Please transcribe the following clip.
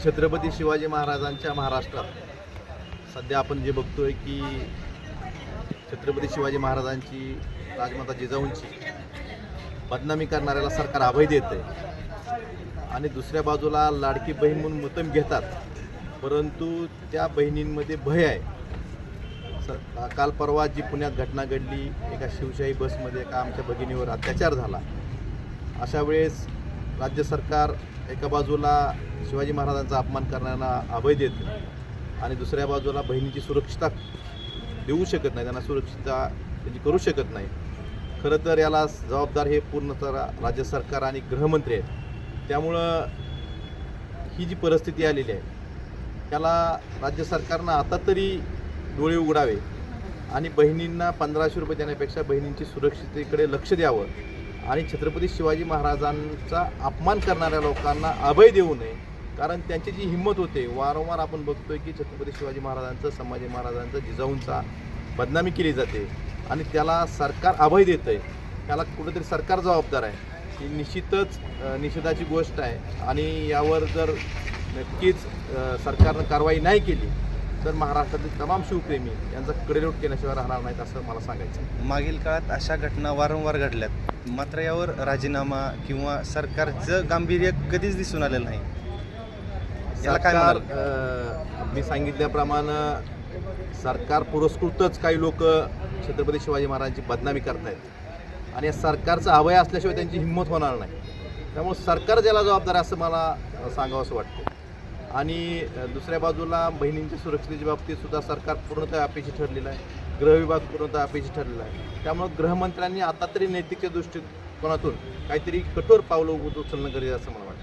छत्रपती शिवाजी महाराजांच्या महाराष्ट्रात सध्या आपण जे बघतोय की छत्रपती शिवाजी महाराजांची, राजमाता जिजाऊंची बदनामी करणाऱ्याला सरकार अभय देते आणि दुसऱ्या बाजूला लाडकी बहीण म्हणून मतम घेतात, परंतु त्या बहिणींमध्ये भय आहे. काल परवा जी पुण्यात घटना घडली, एका शिवशाही बसमध्ये एका आमच्या भगिनीवर अत्याचार झाला. अशा वेळेस राज्य सरकार एका बाजूला शिवाजी महाराजांचा अपमान करण्याला अभय देतं आणि दुसऱ्या बाजूला बहिणीची सुरक्षितता देऊ शकत नाही, त्यांना सुरक्षितता त्यांची करू शकत नाही. खरं तर याला जबाबदार हे पूर्णतः राज्य सरकार आणि गृहमंत्री आहेत. त्यामुळं ही जी परिस्थिती आलेली आहे त्याला राज्य सरकारनं आता तरी डोळे उघडावे आणि बहिणींना 1500 रुपये देण्यापेक्षा बहिणींची सुरक्षिततेकडे लक्ष द्यावं आणि छत्रपती शिवाजी महाराजांचा अपमान करणाऱ्या लोकांना अभय देऊ नये. कारण त्यांची जी हिंमत होते, वारंवार आपण बघतोय की छत्रपती शिवाजी महाराजांचं, संभाजी महाराजांचं, जिजाऊंचा बदनामी केली जाते आणि त्याला सरकार अभय देतं आहे. त्याला कुठेतरी सरकार जबाबदार आहे. ही निश्चितच निषेधाची गोष्ट आहे आणि यावर जर नक्कीच सरकारनं कारवाई नाही केली तर महाराष्ट्रातील तमाम शिवप्रेमी यांचा कडेलोट केल्याशिवाय राहणार नाहीत असं मला सांगायचं. मागील काळात अशा घटना वारंवार घडल्यात, मात्र यावर राजीनामा किंवा सरकारचं गांभीर्य कधीच दिसून आलेलं नाही. याला काय सरकार म्हणाल? मी सांगितल्याप्रमाणे सरकार पुरस्कृतच काही लोक छत्रपती शिवाजी महाराजांची बदनामी करतायत आणि या सरकारचा अभय असल्याशिवाय त्यांची हिंमत होणार नाही. त्यामुळे सरकार ज्याला जबाबदार आहे असं मला सांगावं असं वाटतं. आणि दुसऱ्या बाजूला बहिणींच्या सुरक्षितेच्या बाबतीत सुद्धा सरकार पूर्णतः अपयशी ठरलेलं आहे, गृहविभाग पूर्णतः अपयशी ठरलेला आहे. त्यामुळे गृहमंत्र्यांनी आता तरी नैतिकच्या दृष्टिकोनातून काहीतरी कठोर पावलं उचलणं गरजेचं असं मला वाटतं.